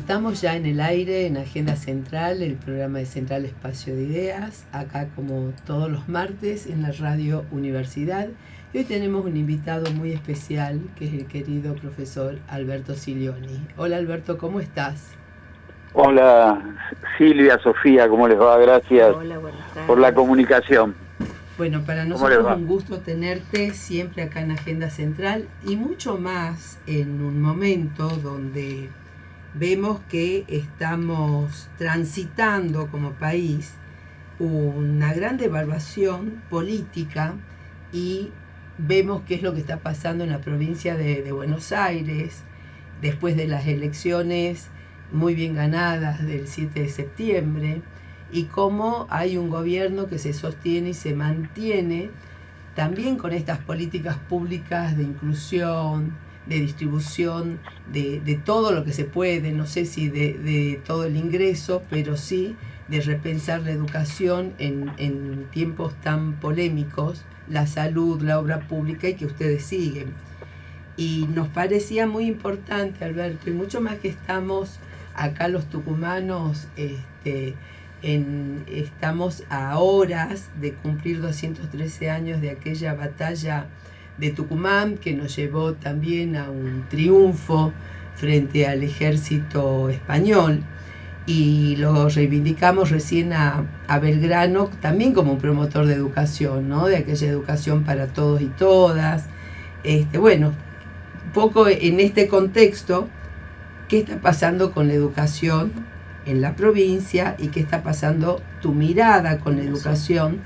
estamos ya en el aire, en Agenda Central, el programa de Central Espacio de Ideas, acá como todos los martes en la Radio Universidad. Y hoy tenemos un invitado muy especial, que es el querido profesor Alberto Silioni. Hola Alberto, ¿cómo estás? Hola Silvia, Sofía, ¿cómo les va? Gracias. Hola, buenas tardes. Por la comunicación. Bueno, para nosotros es un gusto tenerte siempre acá en Agenda Central y mucho más en un momento donde vemos que estamos transitando como país una gran devaluación política y vemos qué es lo que está pasando en la provincia de Buenos Aires después de las elecciones muy bien ganadas del 7 de septiembre y cómo hay un gobierno que se sostiene y se mantiene también con estas políticas públicas de inclusión, de distribución de todo lo que se puede, no sé si de todo el ingreso, pero sí de repensar la educación en tiempos tan polémicos, la salud, la obra pública y que ustedes siguen. Y nos parecía muy importante, Alberto, y mucho más que estamos acá los tucumanos, estamos a horas de cumplir 213 años de aquella batalla de Tucumán, que nos llevó también a un triunfo frente al ejército español, y lo reivindicamos recién a Belgrano también como un promotor de educación, ¿no? De aquella educación para todos y todas. Bueno, un poco en este contexto, ¿qué está pasando con la educación en la provincia y qué está pasando tu mirada con la educación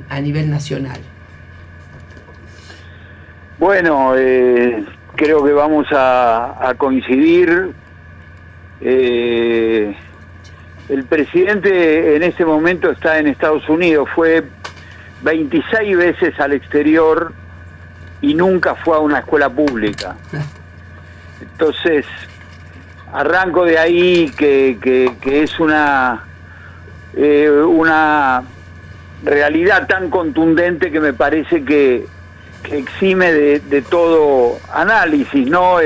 a nivel nacional? Bueno, creo que vamos a coincidir. El presidente en este momento está en Estados Unidos, fue 26 veces al exterior y nunca fue a una escuela pública. Entonces, arranco de ahí que es una realidad tan contundente que me parece que exime de todo análisis, ¿no?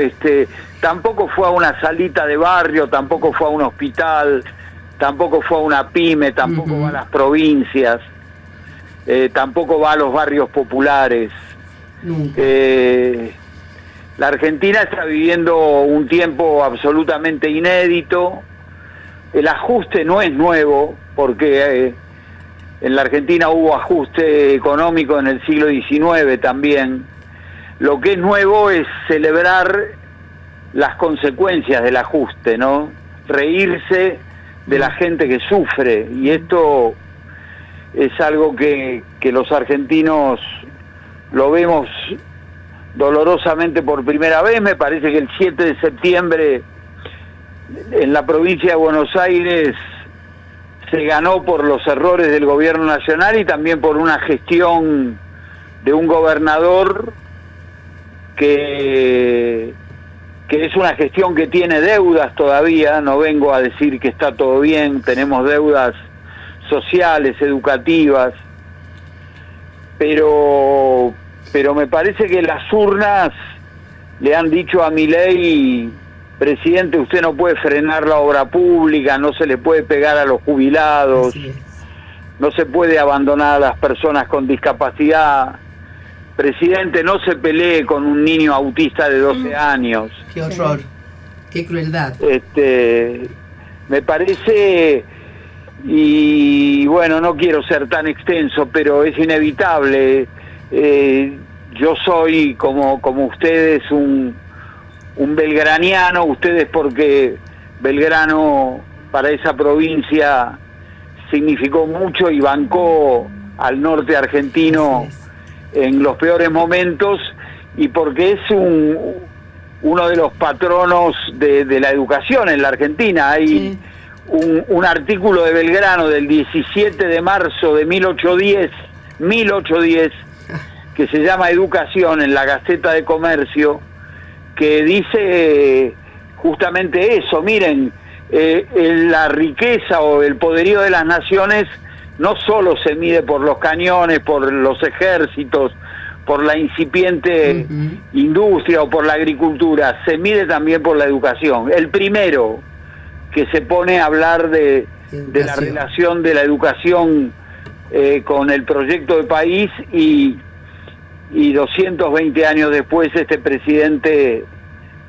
Tampoco fue a una salita de barrio, tampoco fue a un hospital, tampoco fue a una pyme, tampoco va a las provincias, tampoco va a los barrios populares. La Argentina está viviendo un tiempo absolutamente inédito. El ajuste no es nuevo, porque en la Argentina hubo ajuste económico en el siglo XIX también. Lo que es nuevo es celebrar las consecuencias del ajuste, ¿no? Reírse de la gente que sufre, y esto es algo que los argentinos lo vemos dolorosamente por primera vez. Me parece que el 7 de septiembre en la provincia de Buenos Aires se ganó por los errores del gobierno nacional y también por una gestión de un gobernador que es una gestión que tiene deudas todavía. No vengo a decir que está todo bien, tenemos deudas sociales, educativas, pero me parece que las urnas le han dicho a Milei: presidente, usted no puede frenar la obra pública, no se le puede pegar a los jubilados, no se puede abandonar a las personas con discapacidad. Presidente, no se pelee con un niño autista de 12 años. Qué horror, qué crueldad. Me parece, y bueno, no quiero ser tan extenso, pero es inevitable. Yo soy, como ustedes, un belgraniano, ustedes porque Belgrano para esa provincia significó mucho y bancó al norte argentino en los peores momentos, y porque es uno de los patronos de la educación en la Argentina. Hay un artículo de Belgrano del 17 de marzo de 1810, que se llama Educación, en la Gaceta de Comercio, que dice justamente eso. Miren, la riqueza o el poderío de las naciones no solo se mide por los cañones, por los ejércitos, por la incipiente industria o por la agricultura, se mide también por la educación. El primero que se pone a hablar de la relación de la educación con el proyecto de país, y 220 años después este presidente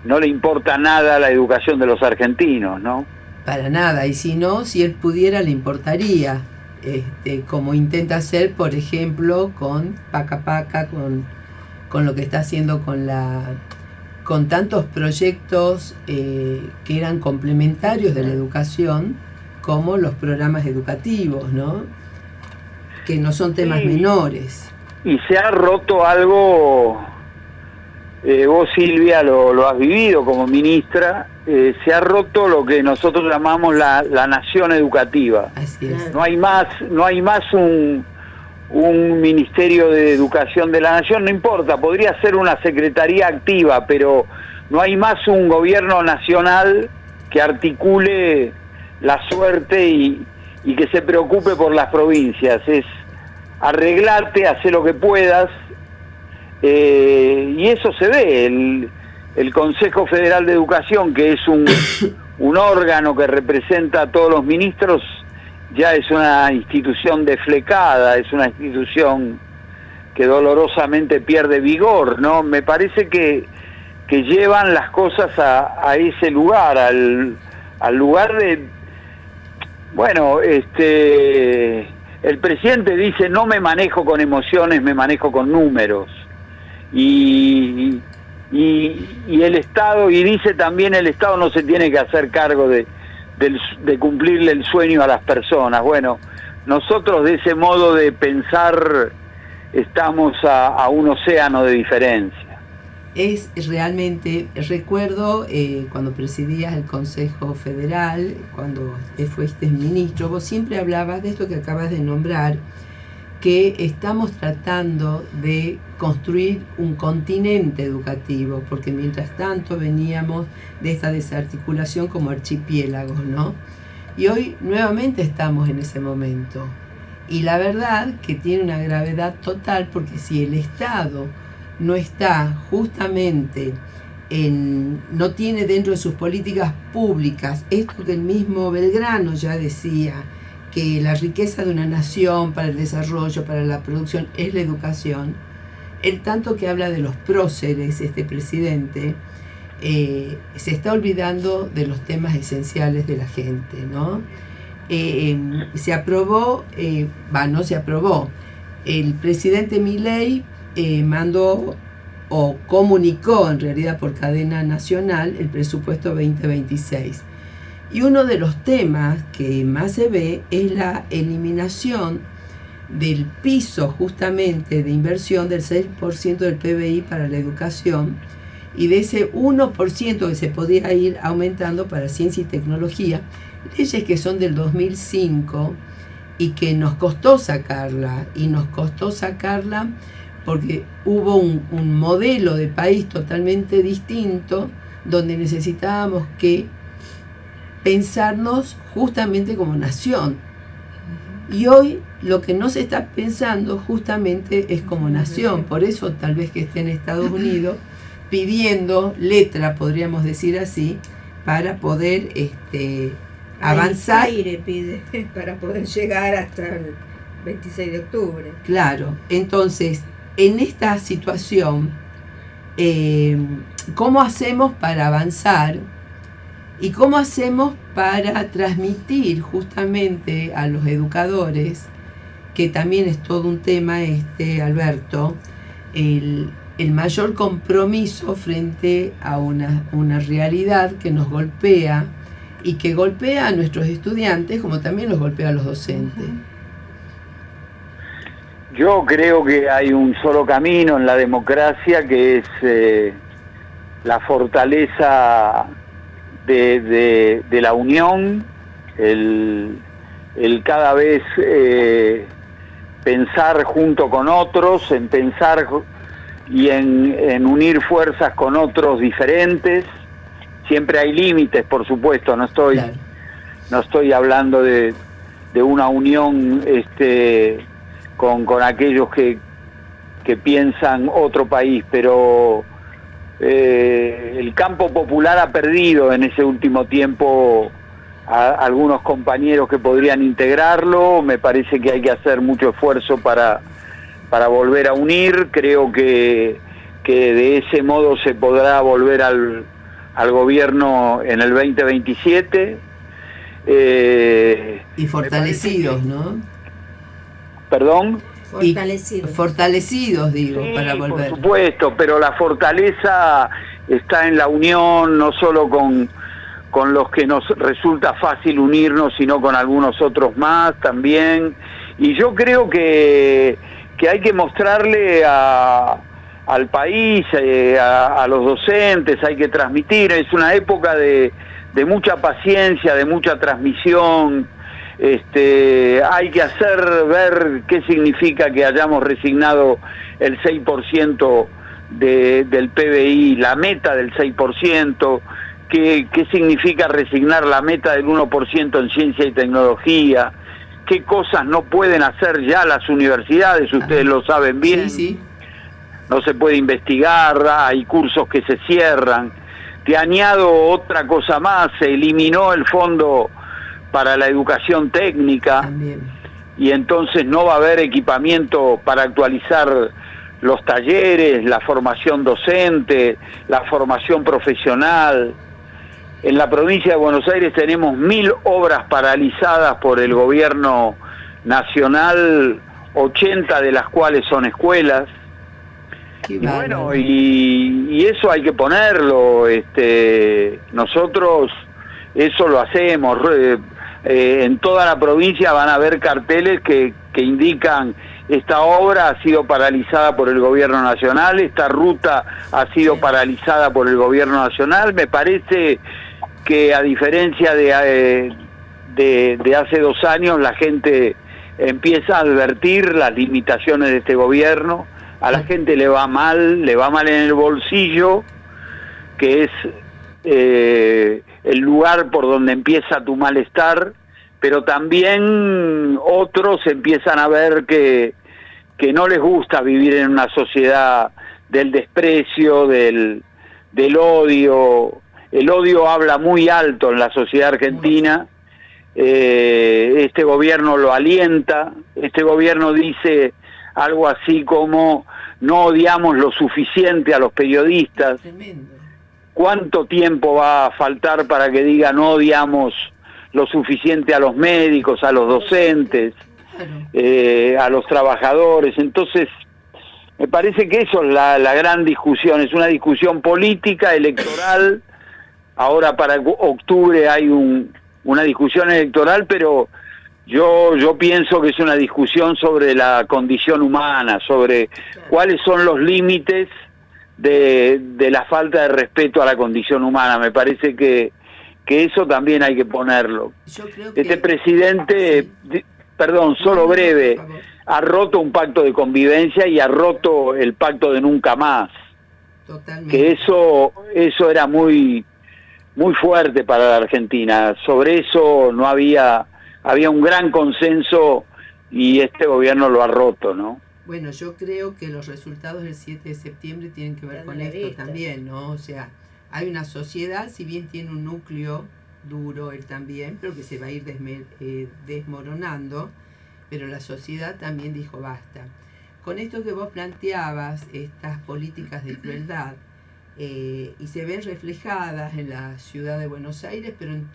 no le importa nada la educación de los argentinos, ¿no? Para nada, y si no, si él pudiera le importaría, como intenta hacer, por ejemplo, con Paca Paca, con lo que está haciendo con tantos proyectos que eran complementarios de la educación, como los programas educativos, ¿no? Que no son temas menores. Y se ha roto algo, vos Silvia lo has vivido como ministra, se ha roto lo que nosotros llamamos la nación educativa. Así es. No hay más un ministerio de educación de la nación, no importa, podría ser una secretaría activa, pero no hay más un gobierno nacional que articule la suerte y que se preocupe por las provincias. Es arreglarte, hacer lo que puedas, y eso se ve. El Consejo Federal de Educación, que es un órgano que representa a todos los ministros, ya es una institución desflecada, es una institución que dolorosamente pierde vigor, ¿no? Me parece que llevan las cosas a ese lugar, al lugar de... Bueno, el presidente dice: no me manejo con emociones, me manejo con números. Y el Estado, y dice también, el Estado no se tiene que hacer cargo de cumplirle el sueño a las personas. Bueno, nosotros de ese modo de pensar estamos a un océano de diferencia. Es realmente, recuerdo cuando presidías el Consejo Federal, cuando fuiste ministro, vos siempre hablabas de esto que acabas de nombrar, que estamos tratando de construir un continente educativo, porque mientras tanto veníamos de esta desarticulación como archipiélagos, ¿no? Y hoy nuevamente estamos en ese momento. Y la verdad que tiene una gravedad total, porque si el Estado no está justamente no tiene dentro de sus políticas públicas esto que el mismo Belgrano ya decía, que la riqueza de una nación para el desarrollo, para la producción, es la educación. El tanto que habla de los próceres, este presidente, se está olvidando de los temas esenciales de la gente, ¿no? Se aprobó, no se aprobó, el presidente Milei mandó o comunicó en realidad por cadena nacional el presupuesto 2026. Y uno de los temas que más se ve es la eliminación del piso justamente de inversión del 6% del PBI para la educación, y de ese 1% que se podía ir aumentando para ciencia y tecnología, leyes que son del 2005 y que nos costó sacarla, porque hubo un modelo de país totalmente distinto, donde necesitábamos que pensarnos justamente como nación. Y hoy lo que no se está pensando justamente es como nación. Por eso tal vez que esté en Estados Unidos pidiendo letra, podríamos decir así, para poder avanzar. Aire pide para poder llegar hasta el 26 de octubre. Claro, entonces, en esta situación, ¿cómo hacemos para avanzar? ¿Y cómo hacemos para transmitir justamente a los educadores, que también es todo un tema, Alberto, el mayor compromiso frente a una realidad que nos golpea y que golpea a nuestros estudiantes como también los golpea a los docentes? Yo creo que hay un solo camino en la democracia, que es la fortaleza de la unión, el cada vez pensar junto con otros, en pensar y en unir fuerzas con otros diferentes. Siempre hay límites, por supuesto, no estoy hablando de una unión con aquellos que que piensan otro país, pero el campo popular ha perdido en ese último tiempo a algunos compañeros que podrían integrarlo. Me parece que hay que hacer mucho esfuerzo para volver a unir. Creo que de ese modo se podrá volver al gobierno en el 2027. Y fortalecidos, ¿no? ¿Perdón? Fortalecidos. Digo, sí, para volver. Por supuesto, pero la fortaleza está en la unión, no solo con los que nos resulta fácil unirnos, sino con algunos otros más también. Y yo creo que hay que mostrarle al país, a los docentes, hay que transmitir. Es una época de mucha paciencia, de mucha transmisión. Hay que hacer ver qué significa que hayamos resignado el 6% del PBI, la meta del 6%, qué significa resignar la meta del 1% en ciencia y tecnología, qué cosas no pueden hacer ya las universidades, ustedes lo saben bien. Sí. No se puede investigar, hay cursos que se cierran. Te añado otra cosa más, se eliminó el fondo para la educación técnica. También. Y entonces no va a haber equipamiento para actualizar los talleres, la formación docente, la formación profesional. En la provincia de Buenos Aires tenemos 1000 obras paralizadas por el gobierno nacional, 80 de las cuales son escuelas. Y bueno, y eso hay que ponerlo. Nosotros eso lo hacemos. En toda la provincia van a haber carteles que indican: esta obra ha sido paralizada por el gobierno nacional, esta ruta ha sido paralizada por el gobierno nacional. Me parece que, a diferencia de hace 2 años, la gente empieza a advertir las limitaciones de este gobierno. A la gente le va mal en el bolsillo, que es el lugar por donde empieza tu malestar, pero también otros empiezan a ver que no les gusta vivir en una sociedad del desprecio, del odio. El odio habla muy alto en la sociedad argentina. Este gobierno lo alienta. Este gobierno dice algo así como: no odiamos lo suficiente a los periodistas. Tremendo. ¿Cuánto tiempo va a faltar para que diga no odiamos lo suficiente a los médicos, a los docentes, a los trabajadores? Entonces, me parece que eso es la gran discusión. Es una discusión política, electoral. Ahora para octubre hay una discusión electoral, pero yo pienso que es una discusión sobre la condición humana, sobre cuáles son los límites de la falta de respeto a la condición humana. Me parece que eso también hay que ponerlo. Yo creo que... Este presidente, solo breve, ha roto un pacto de convivencia y ha roto el pacto de nunca más. Totalmente. Que eso era muy fuerte para la Argentina. Sobre eso no había un gran consenso y este gobierno lo ha roto, ¿no? Bueno, yo creo que los resultados del 7 de septiembre tienen que ver con esto también, ¿no? O sea, hay una sociedad, si bien tiene un núcleo duro él también, pero que se va a ir desmoronando, pero la sociedad también dijo basta. Con esto que vos planteabas, estas políticas de crueldad, y se ven reflejadas en la ciudad de Buenos Aires, pero en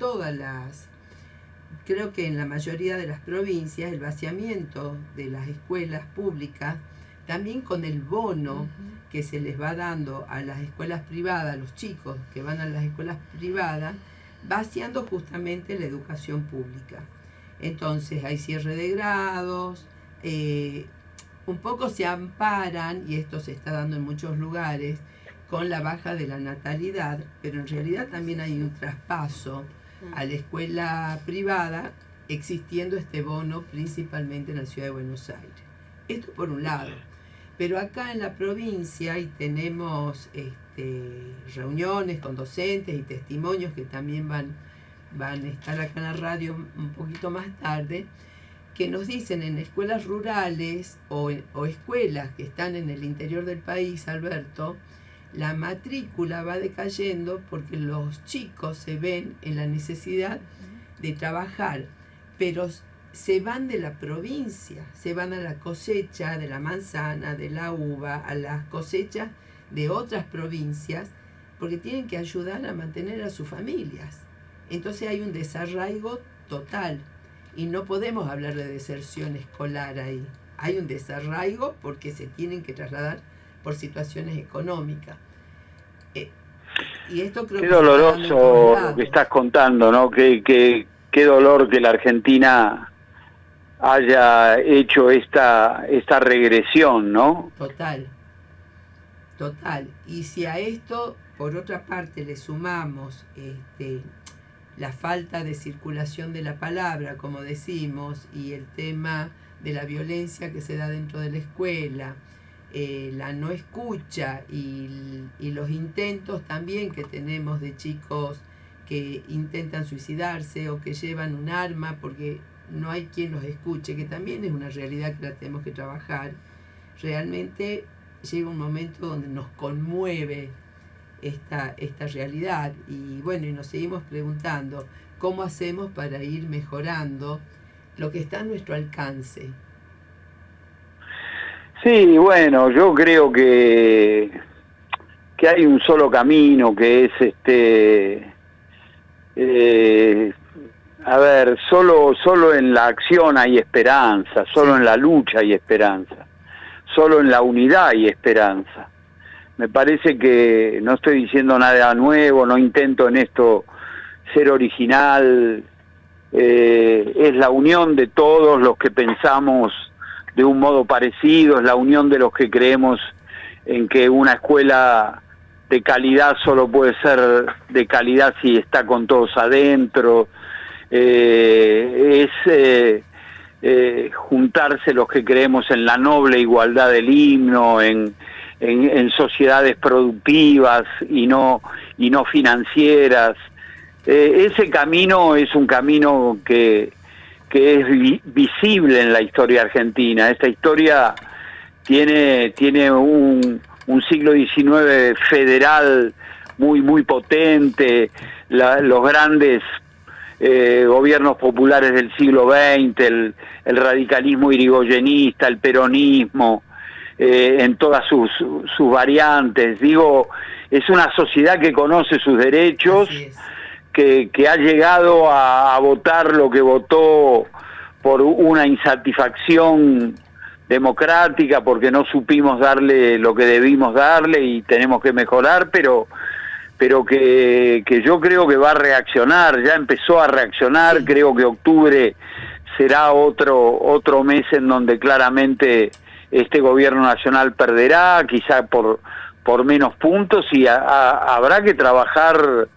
creo que en la mayoría de las provincias, el vaciamiento de las escuelas públicas, también con el bono que se les va dando a las escuelas privadas, a los chicos que van a las escuelas privadas, vaciando justamente la educación pública. Entonces hay cierre de grados, un poco se amparan, y esto se está dando en muchos lugares, con la baja de la natalidad, pero en realidad también hay un traspaso a la escuela privada, existiendo este bono principalmente en la ciudad de Buenos Aires. Esto por un lado. Pero acá en la provincia, y tenemos reuniones con docentes y testimonios que también van a estar acá en la radio un poquito más tarde, que nos dicen en escuelas rurales o escuelas que están en el interior del país, Alberto, la matrícula va decayendo porque los chicos se ven en la necesidad de trabajar, pero se van de la provincia, se van a la cosecha de la manzana, de la uva, a las cosechas de otras provincias, porque tienen que ayudar a mantener a sus familias. Entonces hay un desarraigo total y no podemos hablar de deserción escolar ahí. Hay un desarraigo porque se tienen que trasladar por situaciones económicas. Y esto creo qué que doloroso lo que estás contando, ¿no? Qué dolor que la Argentina haya hecho esta regresión, ¿no? Total. Y si a esto, por otra parte, le sumamos la falta de circulación de la palabra, como decimos, y el tema de la violencia que se da dentro de la escuela, la no escucha y los intentos también que tenemos de chicos que intentan suicidarse o que llevan un arma porque no hay quien los escuche, que también es una realidad que la tenemos que trabajar. Realmente llega un momento donde nos conmueve esta realidad y bueno, y nos seguimos preguntando cómo hacemos para ir mejorando lo que está a nuestro alcance. Sí, bueno, yo creo que hay un solo camino, que es a ver, solo en la acción hay esperanza, solo en la lucha hay esperanza, solo en la unidad hay esperanza. Me parece que no estoy diciendo nada nuevo, no intento en esto ser original, es la unión de todos los que pensamos de un modo parecido, es la unión de los que creemos en que una escuela de calidad solo puede ser de calidad si está con todos adentro, juntarse los que creemos en la noble igualdad del himno, en sociedades productivas y no financieras. Ese camino es un camino que es visible en la historia argentina. Esta historia tiene un siglo XIX federal muy potente, los grandes gobiernos populares del siglo XX, el radicalismo irigoyenista, el peronismo, en todas sus variantes. Digo, es una sociedad que conoce sus derechos, que ha llegado a votar lo que votó por una insatisfacción democrática, porque no supimos darle lo que debimos darle y tenemos que mejorar, pero que yo creo que va a reaccionar, ya empezó a reaccionar. Creo que octubre será otro mes en donde claramente este gobierno nacional perderá, quizá por menos puntos, y habrá que trabajar,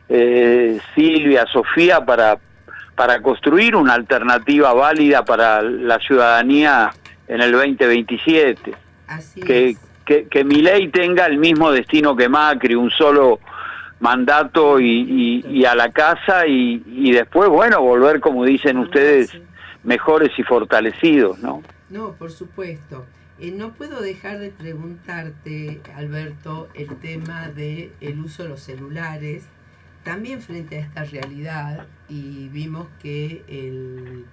Silvia, Sofía, para construir una alternativa válida para la ciudadanía en el 2027. Así es. Que Milei tenga el mismo destino que Macri, un solo mandato y a la casa, y después, bueno, volver, como dicen ustedes, mejores y fortalecidos, ¿no? No, por supuesto. No puedo dejar de preguntarte, Alberto, el tema del uso de los celulares, también frente a esta realidad, y vimos que el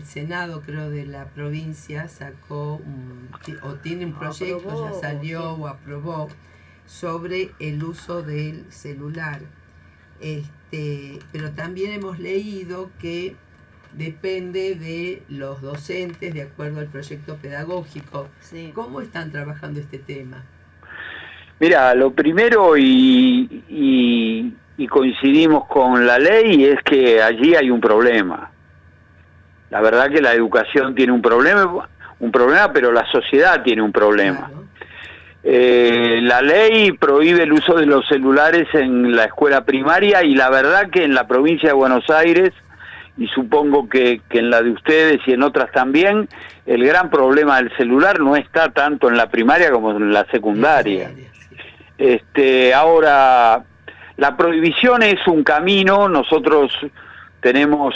Senado, creo, de la provincia sacó o tiene un proyecto, ya salió o aprobó, sobre el uso del celular. Pero también hemos leído que depende de los docentes, de acuerdo al proyecto pedagógico. Sí. ¿Cómo están trabajando este tema? Mira, lo primero, y coincidimos con la ley, es que allí hay un problema. La verdad que la educación tiene un problema, pero la sociedad tiene un problema. Claro. La ley prohíbe el uso de los celulares en la escuela primaria, y la verdad que en la provincia de Buenos Aires, y supongo que en la de ustedes y en otras también, el gran problema del celular no está tanto en la primaria como en la secundaria. Ahora, la prohibición es un camino. Nosotros tenemos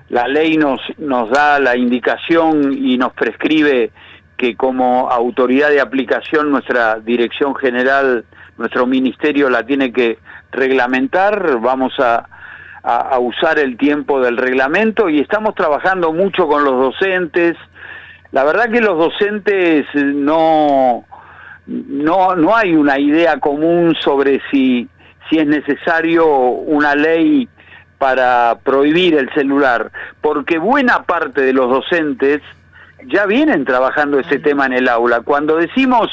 la ley nos da la indicación y nos prescribe que como autoridad de aplicación nuestra dirección general, nuestro ministerio la tiene que reglamentar. Vamos a usar el tiempo del reglamento y estamos trabajando mucho con los docentes. La verdad que los docentes no hay una idea común sobre si es necesario una ley para prohibir el celular, porque buena parte de los docentes ya vienen trabajando ese tema en el aula. Cuando decimos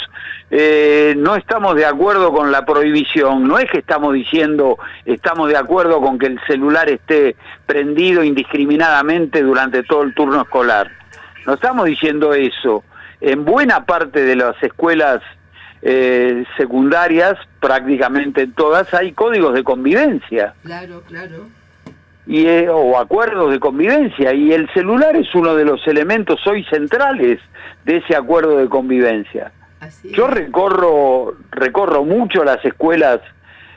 no estamos de acuerdo con la prohibición, no es que estamos diciendo estamos de acuerdo con que el celular esté prendido indiscriminadamente durante todo el turno escolar. No estamos diciendo eso. En buena parte de las escuelas secundarias, prácticamente en todas, hay códigos de convivencia. Claro. O acuerdos de convivencia, y el celular es uno de los elementos hoy centrales de ese acuerdo de convivencia. Yo recorro mucho las escuelas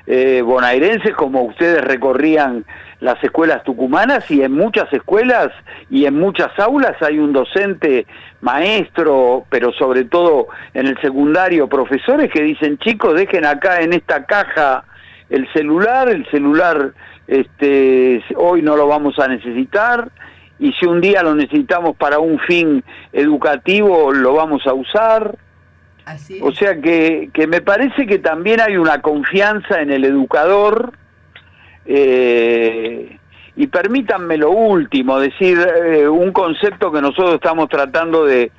bonaerenses, como ustedes recorrían las escuelas tucumanas, y en muchas escuelas y en muchas aulas hay un docente, maestro, pero sobre todo en el secundario, profesores que dicen: chicos, dejen acá en esta caja el celular hoy no lo vamos a necesitar, y si un día lo necesitamos para un fin educativo lo vamos a usar. Así es. O sea que me parece que también hay una confianza en el educador. Y permítanme lo último, decir un concepto que nosotros estamos tratando de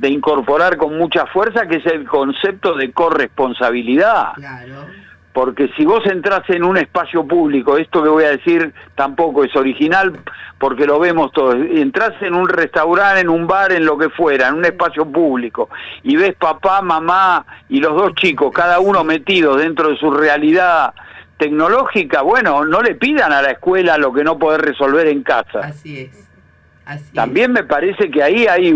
incorporar con mucha fuerza, que es el concepto de corresponsabilidad. Claro. Porque si vos entrás en un espacio público, esto que voy a decir tampoco es original, porque lo vemos todos, entrás en un restaurante, en un bar, en lo que fuera, en un espacio público, y ves papá, mamá y los dos chicos, cada uno metido dentro de su realidad tecnológica, bueno, no le pidan a la escuela lo que no podés resolver en casa. Así es. También me parece que ahí hay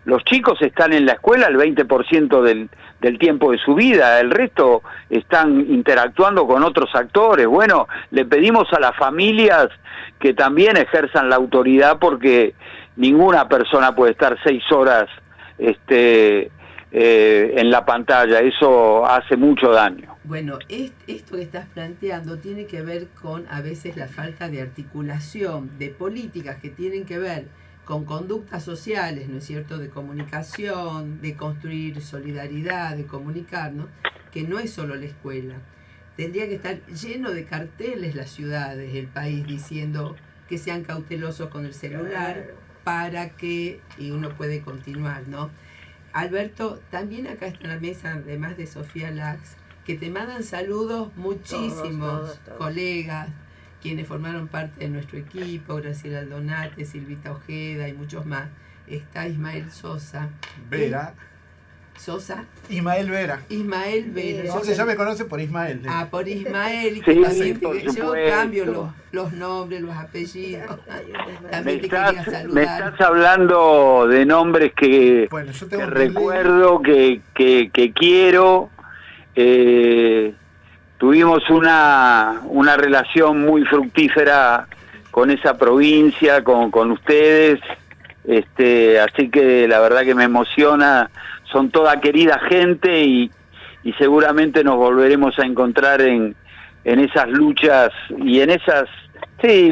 los chicos están en la escuela el 20% del tiempo de su vida, el resto están interactuando con otros actores. Bueno, le pedimos a las familias que también ejerzan la autoridad, porque ninguna persona puede estar 6 horas en la pantalla, eso hace mucho daño. Bueno, esto que estás planteando tiene que ver con a veces la falta de articulación de políticas que tienen que ver con conductas sociales, ¿no es cierto?, de comunicación, de construir solidaridad, de comunicarnos, que no es solo la escuela. Tendría que estar lleno de carteles las ciudades, el país, diciendo que sean cautelosos con el celular para que, y uno puede continuar, ¿no? Alberto, también acá está en la mesa, además de Sofía Lax, que te mandan saludos muchísimos todos. Colegas, quienes formaron parte de nuestro equipo: Graciela Aldonate, Silvita Ojeda y muchos más. Está Ismael Sosa. Vera. ¿Sosa? Ismael Vera. Ismael Vera. Entonces ya me conoce por Ismael. Por Ismael. Y sí, también por yo cambio los nombres, los apellidos. También me estás hablando de nombres que recuerdo, que quiero. Tuvimos una relación muy fructífera con esa provincia, con ustedes, así que la verdad que me emociona. Son toda querida gente y seguramente nos volveremos a encontrar en esas luchas y en esas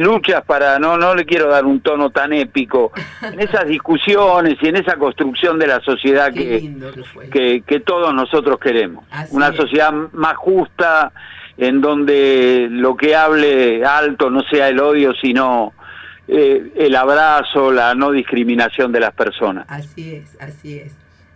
luchas, para no le quiero dar un tono tan épico, en esas discusiones y en esa construcción de la sociedad que todos nosotros queremos. Así una es. Sociedad más justa, en donde lo que hable alto no sea el odio, sino el abrazo, la no discriminación de las personas. Así es.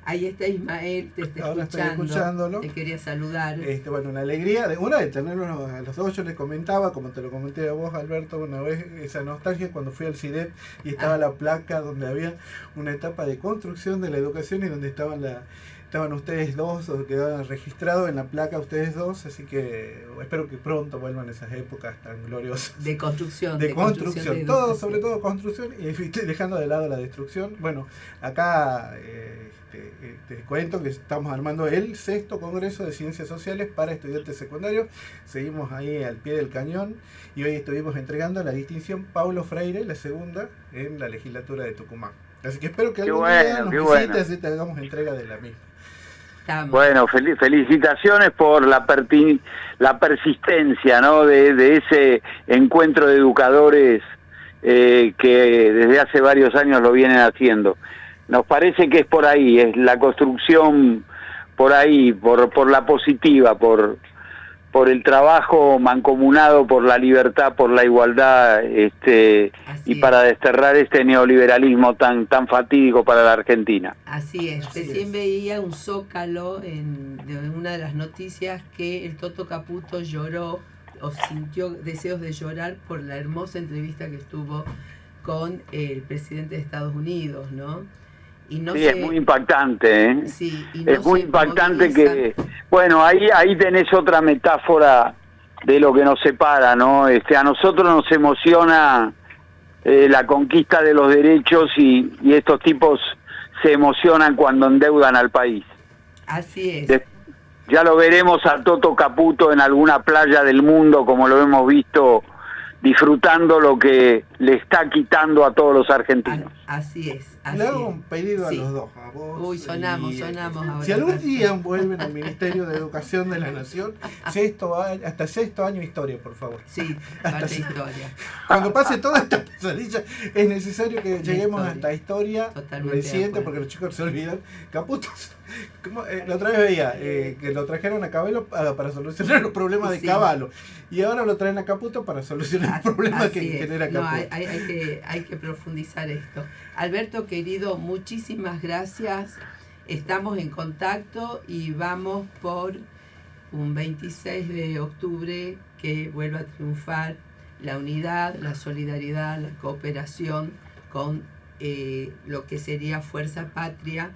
Ahí está Ismael, te está Ahora escuchando. Estoy escuchándolo. Te quería saludar. Bueno, una alegría de tenerlos a los dos. Yo les comentaba, como te lo comenté a vos, Alberto, una vez, esa nostalgia cuando fui al CIDET y estaba la placa donde había una etapa de construcción de la educación y donde estaban estaban ustedes dos, o quedaron registrados en la placa ustedes dos, así que espero que pronto vuelvan esas épocas tan gloriosas. De construcción. De construcción, todo, sobre todo construcción, y dejando de lado la destrucción. Bueno, acá te cuento que estamos armando el 6º Congreso de Ciencias Sociales para estudiantes secundarios. Seguimos ahí al pie del cañón y hoy estuvimos entregando la distinción Paulo Freire, la segunda, en la legislatura de Tucumán. Así que espero que algún día nos visite, así te hagamos entrega de la misma. Bueno, felicitaciones por la persistencia, ¿no? de ese encuentro de educadores que desde hace varios años lo vienen haciendo. Nos parece que es por ahí, es la construcción por ahí, por la positiva, por el trabajo mancomunado, por la libertad, por la igualdad, y para desterrar este neoliberalismo tan fatídico para la Argentina. Así es. Recién veía un zócalo de una de las noticias que el Toto Caputo lloró o sintió deseos de llorar por la hermosa entrevista que estuvo con el presidente de Estados Unidos, ¿no? Y no sí, es muy impactante, ¿eh? Sí, y no es muy impactante que... Bueno, ahí tenés otra metáfora de lo que nos separa, ¿no? A nosotros nos emociona la conquista de los derechos y estos tipos se emocionan cuando endeudan al país. Así es. Ya lo veremos a Toto Caputo en alguna playa del mundo, como lo hemos visto, disfrutando lo que le está quitando a todos los argentinos. Así es. Le hago un pedido a los dos, a vos. Uy, sonamos ahora. Si algún día vuelven al Ministerio de Educación de la Nación, hasta 6º año historia, por favor. Sí, hasta historia. Cuando pase toda esta pesadilla, es necesario que lleguemos hasta historia reciente, porque los chicos se olvidan. Caputo, la otra vez veía que lo trajeron a Cabello para solucionar los problemas de Caballo, y ahora lo traen a Caputo para solucionar el problema que genera Caputo. No, hay que profundizar esto. Alberto, querido, muchísimas gracias. Estamos en contacto y vamos por un 26 de octubre que vuelva a triunfar la unidad, la solidaridad, la cooperación con lo que sería Fuerza Patria,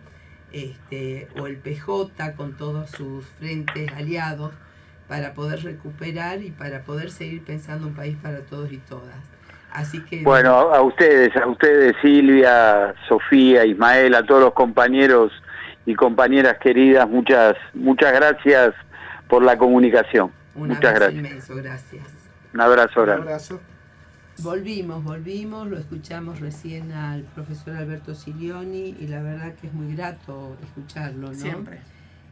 o el PJ con todos sus frentes aliados, para poder recuperar y para poder seguir pensando un país para todos y todas. Así que... Bueno, a ustedes Silvia, Sofía, Ismael, a todos los compañeros y compañeras queridas, muchas gracias por la comunicación. Muchas gracias. Inmenso, gracias. Un abrazo grande. Un abrazo. Volvimos, lo escuchamos recién al profesor Alberto Silioni y la verdad que es muy grato escucharlo, ¿no? Siempre.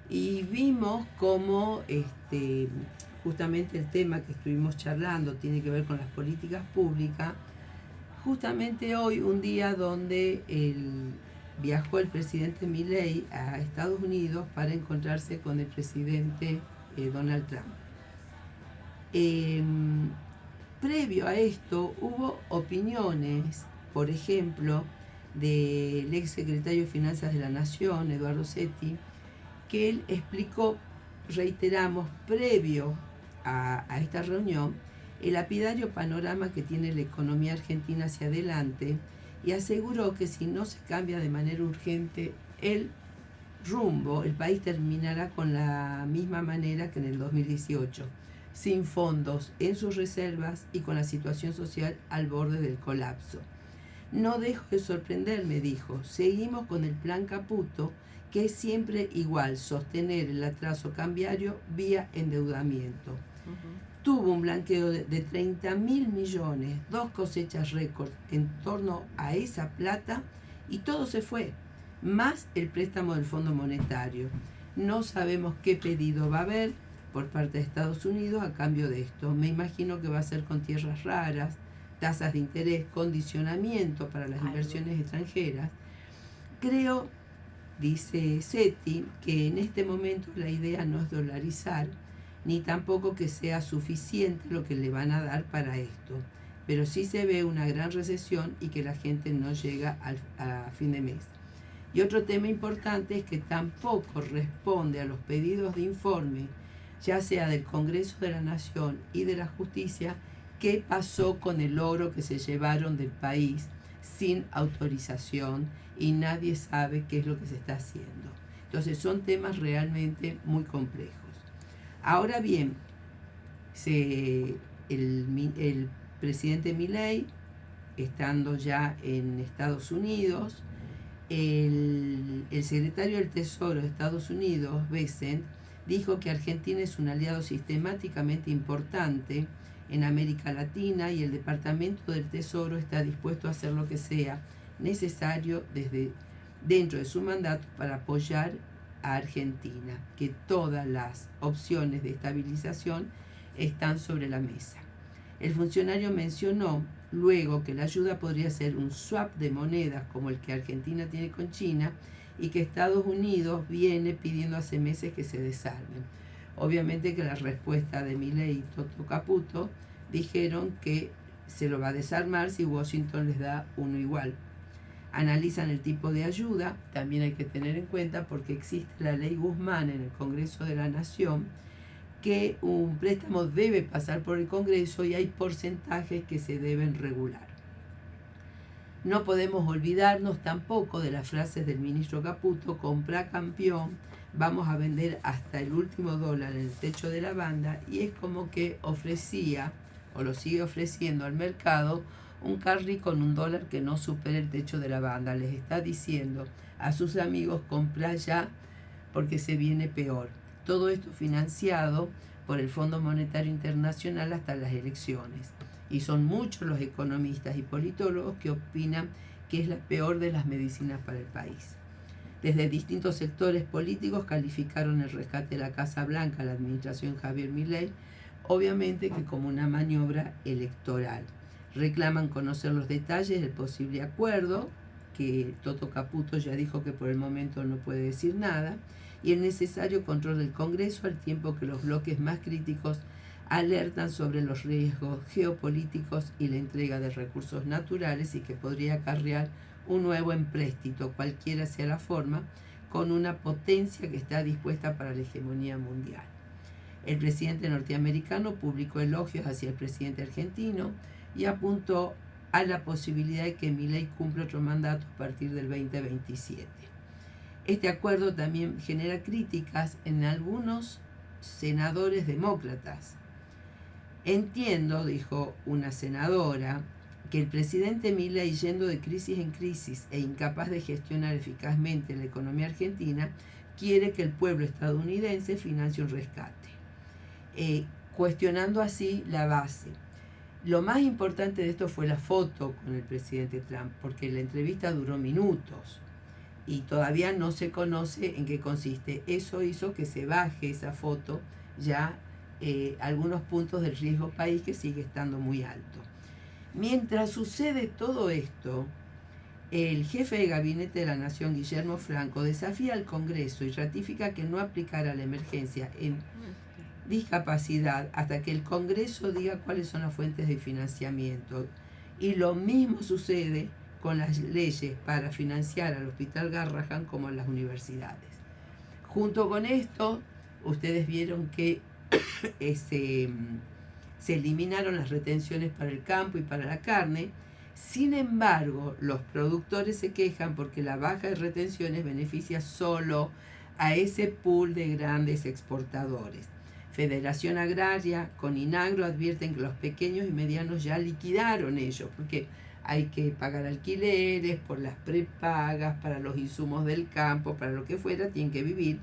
Y vimos cómo justamente el tema que estuvimos charlando tiene que ver con las políticas públicas. Justamente hoy, un día donde viajó el presidente Milei a Estados Unidos para encontrarse con el presidente Donald Trump. Previo a esto hubo opiniones, por ejemplo, del ex secretario de Finanzas de la Nación, Eduardo Setti, que él explicó, reiteramos, previo a esta reunión, el lapidario panorama que tiene la economía argentina hacia adelante, y aseguró que si no se cambia de manera urgente el rumbo, el país terminará con la misma manera que en el 2018, sin fondos en sus reservas y con la situación social al borde del colapso. No dejo de sorprenderme, dijo, seguimos con el plan Caputo, que es siempre igual, sostener el atraso cambiario vía endeudamiento. Tuvo un blanqueo de 30.000 millones, 2 cosechas récord en torno a esa plata y todo se fue, más el préstamo del Fondo Monetario. No sabemos qué pedido va a haber por parte de Estados Unidos a cambio de esto. Me imagino que va a ser con tierras raras, tasas de interés, condicionamiento para las inversiones extranjeras. Creo, dice Setti, que en este momento la idea no es dolarizar, ni tampoco que sea suficiente lo que le van a dar para esto, pero sí se ve una gran recesión y que la gente no llega a fin de mes. Y otro tema importante es que tampoco responde a los pedidos de informe, ya sea del Congreso de la Nación y de la Justicia, qué pasó con el oro que se llevaron del país sin autorización y nadie sabe qué es lo que se está haciendo. Entonces son temas realmente muy complejos. Ahora bien, el presidente Milei, estando ya en Estados Unidos, el secretario del Tesoro de Estados Unidos, Bessent, dijo que Argentina es un aliado sistemáticamente importante en América Latina y el Departamento del Tesoro está dispuesto a hacer lo que sea necesario desde dentro de su mandato para apoyar a Argentina, que todas las opciones de estabilización están sobre la mesa. El funcionario mencionó luego que la ayuda podría ser un swap de monedas como el que Argentina tiene con China y que Estados Unidos viene pidiendo hace meses que se desarmen. Obviamente que la respuesta de Milei y Toto Caputo dijeron que se lo va a desarmar si Washington les da uno igual. Analizan el tipo de ayuda, también hay que tener en cuenta porque existe la ley Guzmán en el Congreso de la Nación, que un préstamo debe pasar por el Congreso y hay porcentajes que se deben regular. No podemos olvidarnos tampoco de las frases del ministro Caputo: compra campeón, vamos a vender hasta el último dólar en el techo de la banda, y es como que ofrecía, o lo sigue ofreciendo al mercado, un carry con un dólar que no supere el techo de la banda. Les está diciendo a sus amigos: compra ya porque se viene peor. Todo esto financiado por el Fondo Monetario Internacional hasta las elecciones. Y son muchos los economistas y politólogos que opinan que es la peor de las medicinas para el país. Desde distintos sectores políticos calificaron el rescate de la Casa Blanca a la administración Javier Milei, obviamente que como una maniobra electoral. Reclaman conocer los detalles del posible acuerdo, que Toto Caputo ya dijo que por el momento no puede decir nada, y el necesario control del Congreso, al tiempo que los bloques más críticos alertan sobre los riesgos geopolíticos y la entrega de recursos naturales y que podría acarrear un nuevo empréstito, cualquiera sea la forma, con una potencia que está dispuesta para la hegemonía mundial. El presidente norteamericano publicó elogios hacia el presidente argentino y apuntó a la posibilidad de que Milei cumpla otro mandato a partir del 2027. Este acuerdo también genera críticas en algunos senadores demócratas. Entiendo, dijo una senadora, que el presidente Milei, yendo de crisis en crisis e incapaz de gestionar eficazmente la economía argentina, quiere que el pueblo estadounidense financie un rescate, cuestionando así la base. Lo más importante de esto fue la foto con el presidente Trump, porque la entrevista duró minutos y todavía no se conoce en qué consiste. Eso hizo que se baje esa foto ya algunos puntos del riesgo país, que sigue estando muy alto. Mientras sucede todo esto, el jefe de gabinete de la Nación, Guillermo Franco, desafía al Congreso y ratifica que no aplicará la emergencia en discapacidad hasta que el Congreso diga cuáles son las fuentes de financiamiento. Y lo mismo sucede con las leyes para financiar al Hospital Garrahan como a las universidades. Junto con esto, ustedes vieron que se eliminaron las retenciones para el campo y para la carne. Sin embargo, los productores se quejan porque la baja de retenciones beneficia solo a ese pool de grandes exportadores. Federación Agraria con Inagro advierten que los pequeños y medianos ya liquidaron ellos, porque hay que pagar alquileres por las prepagas, para los insumos del campo, para lo que fuera, tienen que vivir.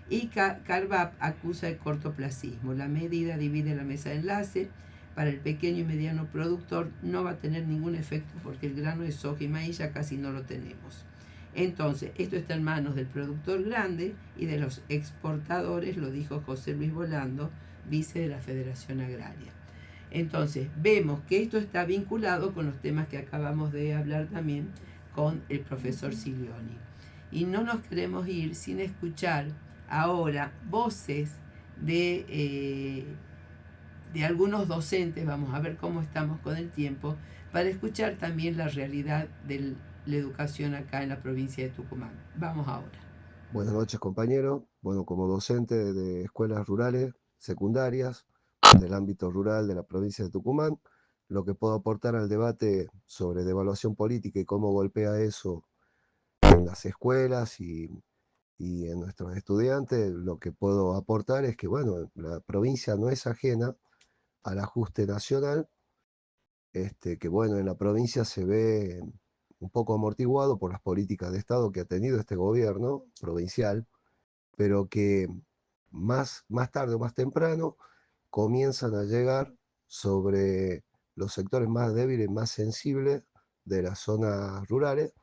Y Carvap acusa el cortoplacismo. La medida divide la mesa de enlace. Para el pequeño y mediano productor no va a tener ningún efecto porque el grano de soja y maíz ya casi no lo tenemos. Entonces, esto está en manos del productor grande y de los exportadores, lo dijo José Luis Volando, vice de la Federación Agraria. Entonces, vemos que esto está vinculado con los temas que acabamos de hablar también con el profesor Silioni. Y no nos queremos ir sin escuchar ahora voces de algunos docentes. Vamos a ver cómo estamos con el tiempo, para escuchar también la realidad de la educación acá en la provincia de Tucumán. Vamos ahora. Buenas noches, compañeros. Bueno, como docente de escuelas rurales, secundarias, del ámbito rural de la provincia de Tucumán, lo que puedo aportar al debate sobre devaluación política y cómo golpea eso en las escuelas y y en nuestros estudiantes lo que puedo aportar es que, bueno, la provincia no es ajena al ajuste nacional, que bueno, en la provincia se ve un poco amortiguado por las políticas de Estado que ha tenido este gobierno provincial, pero que más tarde o más temprano comienzan a llegar sobre los sectores más débiles, más sensibles de las zonas rurales,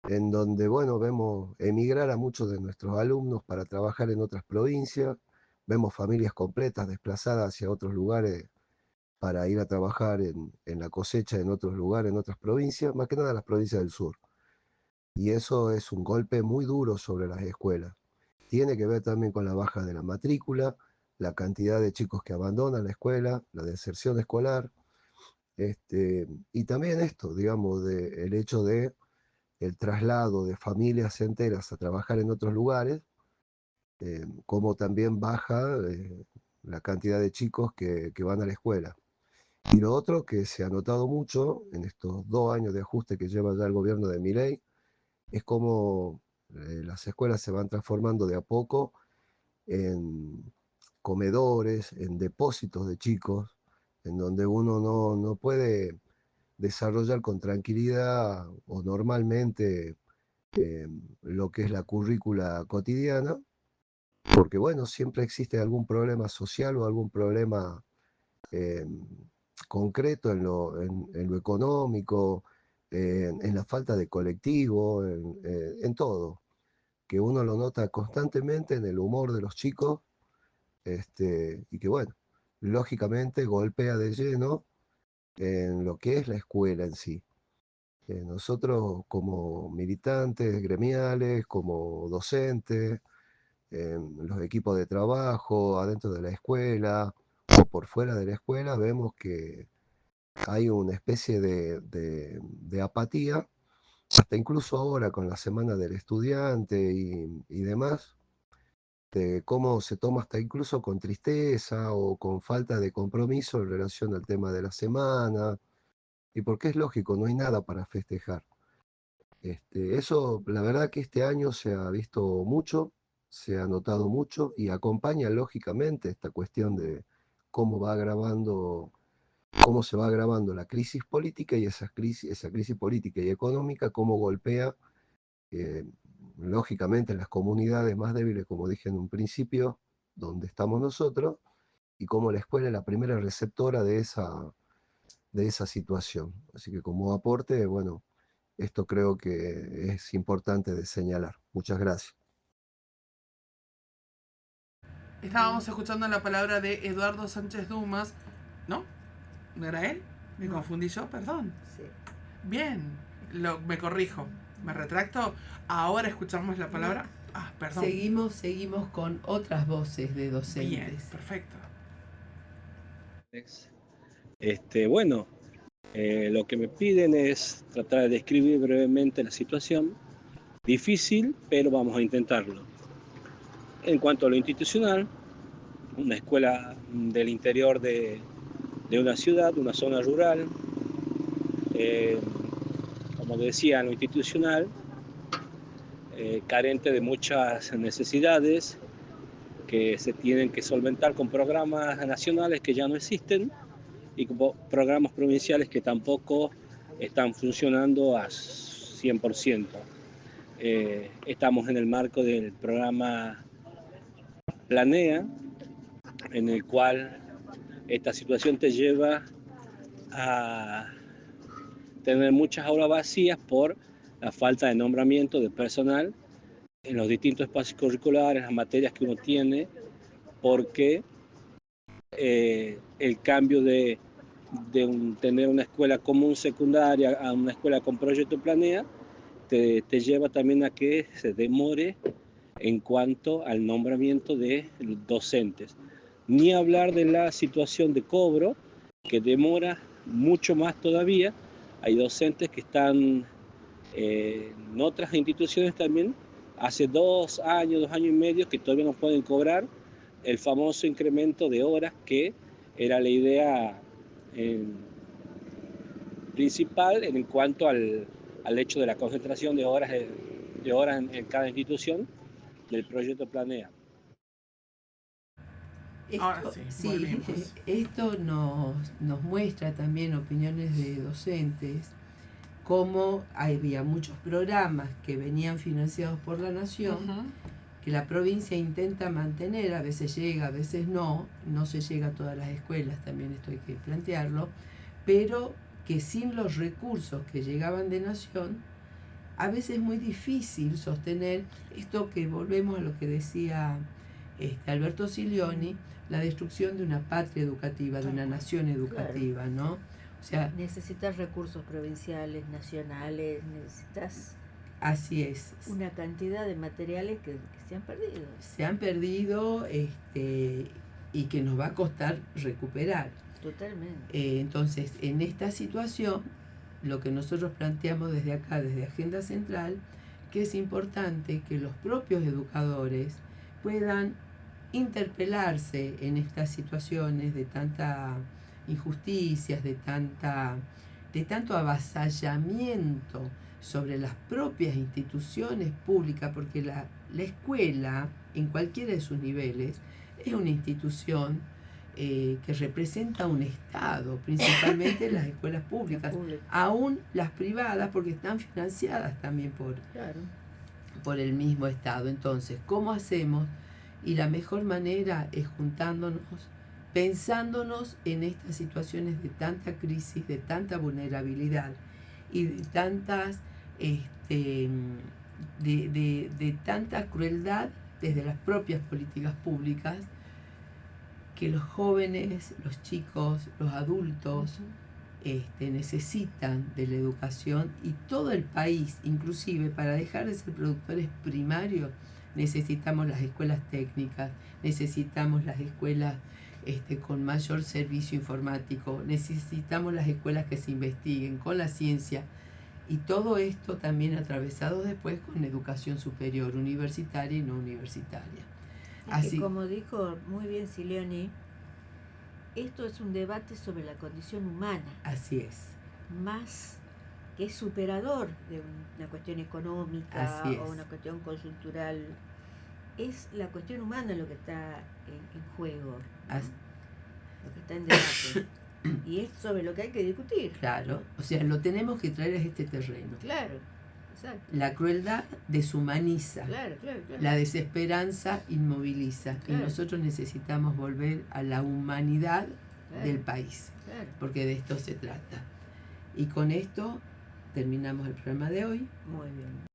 en donde, bueno, vemos emigrar a muchos de nuestros alumnos para trabajar en otras provincias, vemos familias completas desplazadas hacia otros lugares para ir a trabajar en la cosecha en otros lugares, en otras provincias, más que nada las provincias del sur. Y eso es un golpe muy duro sobre las escuelas. Tiene que ver también con la baja de la matrícula, la cantidad de chicos que abandonan la escuela, la deserción escolar, y también esto, digamos, el hecho de el traslado de familias enteras a trabajar en otros lugares, como también baja la cantidad de chicos que van a la escuela. Y lo otro que se ha notado mucho en estos 2 años de ajuste que lleva ya el gobierno de Milei es cómo las escuelas se van transformando de a poco en comedores, en depósitos de chicos, en donde uno no puede desarrollar con tranquilidad o normalmente lo que es la currícula cotidiana, porque bueno, siempre existe algún problema social o algún problema eh, concreto en lo económico, en la falta de colectivo, en todo, que uno lo nota constantemente en el humor de los chicos, y que bueno, lógicamente golpea de lleno en lo que es la escuela en sí. Nosotros como militantes gremiales, como docentes, en los equipos de trabajo, adentro de la escuela o por fuera de la escuela, vemos que hay una especie de apatía, hasta incluso ahora con la Semana del Estudiante y demás, de cómo se toma hasta incluso con tristeza o con falta de compromiso en relación al tema de la semana, y porque es lógico, no hay nada para festejar. Eso, la verdad que este año se ha visto mucho, se ha notado mucho y acompaña lógicamente esta cuestión de cómo va agravando, cómo se va agravando la crisis política y esa crisis política y económica, cómo golpea eh, lógicamente en las comunidades más débiles, como dije en un principio, donde estamos nosotros, y cómo la escuela es la primera receptora de esa situación. Así que como aporte, bueno, esto creo que es importante de señalar. Muchas gracias. Estábamos escuchando la palabra de Eduardo Sánchez Dumas, ¿no? ¿No era él? ¿Me No. confundí yo? Perdón. Sí. Bien, me corrijo, me retracto. Ahora escuchamos la palabra. Ah, perdón. Seguimos con otras voces de docentes. Bien, perfecto. Bueno, lo que me piden es tratar de describir brevemente la situación. Difícil, pero vamos a intentarlo. En cuanto a lo institucional, una escuela del interior de una ciudad, una zona rural, como decía, en lo institucional, carente de muchas necesidades que se tienen que solventar con programas nacionales que ya no existen y con programas provinciales que tampoco están funcionando a 100%. Estamos en el marco del programa Planea, en el cual esta situación te lleva a tener muchas aulas vacías por la falta de nombramiento de personal en los distintos espacios curriculares, las materias que uno tiene, porque el cambio de tener una escuela común secundaria a una escuela con proyecto Planea te lleva también a que se demore en cuanto al nombramiento de docentes. Ni hablar de la situación de cobro, que demora mucho más todavía. Hay docentes que están en otras instituciones también, hace 2 años, 2 años y medio, que todavía no pueden cobrar el famoso incremento de horas que era la idea principal en cuanto al hecho de la concentración de horas en cada institución, del proyecto Planea. Ahora sí, volvimos. Esto nos muestra también opiniones de docentes, cómo había muchos programas que venían financiados por la nación, que la provincia intenta mantener, a veces llega, a veces no se llega a todas las escuelas, también esto hay que plantearlo, pero que sin los recursos que llegaban de nación, a veces es muy difícil sostener esto, que volvemos a lo que decía Alberto Silioni, la destrucción de una patria educativa, de una nación educativa, claro, ¿no? O sea, necesitas recursos provinciales, nacionales, necesitas así es. una cantidad de materiales que se han perdido. Se han perdido y que nos va a costar recuperar. Totalmente. Entonces, en esta situación, lo que nosotros planteamos desde acá, desde Agenda Central, que es importante que los propios educadores puedan interpelarse en estas situaciones de tanta injusticias, de tanto avasallamiento sobre las propias instituciones públicas, porque la escuela, en cualquiera de sus niveles, es una institución que representa un Estado, principalmente las escuelas públicas, aún las privadas, porque están financiadas también por el mismo Estado. Entonces, ¿cómo hacemos? Y la mejor manera es juntándonos, pensándonos en estas situaciones de tanta crisis, de tanta vulnerabilidad y de tantas de tanta crueldad desde las propias políticas públicas, que los jóvenes, los chicos, los adultos necesitan de la educación, y todo el país, inclusive para dejar de ser productores primarios, necesitamos las escuelas técnicas, necesitamos las escuelas con mayor servicio informático, necesitamos las escuelas que se investiguen con la ciencia, y todo esto también atravesado después con educación superior, universitaria y no universitaria. Así que, como dijo muy bien Silioni, esto es un debate sobre la condición humana. Así es. Más que es superador de una cuestión económica o una cuestión coyuntural. Es la cuestión humana lo que está en juego, ¿no? Lo que está en debate. Y es sobre lo que hay que discutir. Claro, o sea, lo tenemos que traer a este terreno. Claro, exacto. La crueldad deshumaniza, claro. La desesperanza inmoviliza, y nosotros necesitamos volver a la humanidad del país, porque de esto se trata. Y con esto terminamos el programa de hoy. Muy bien.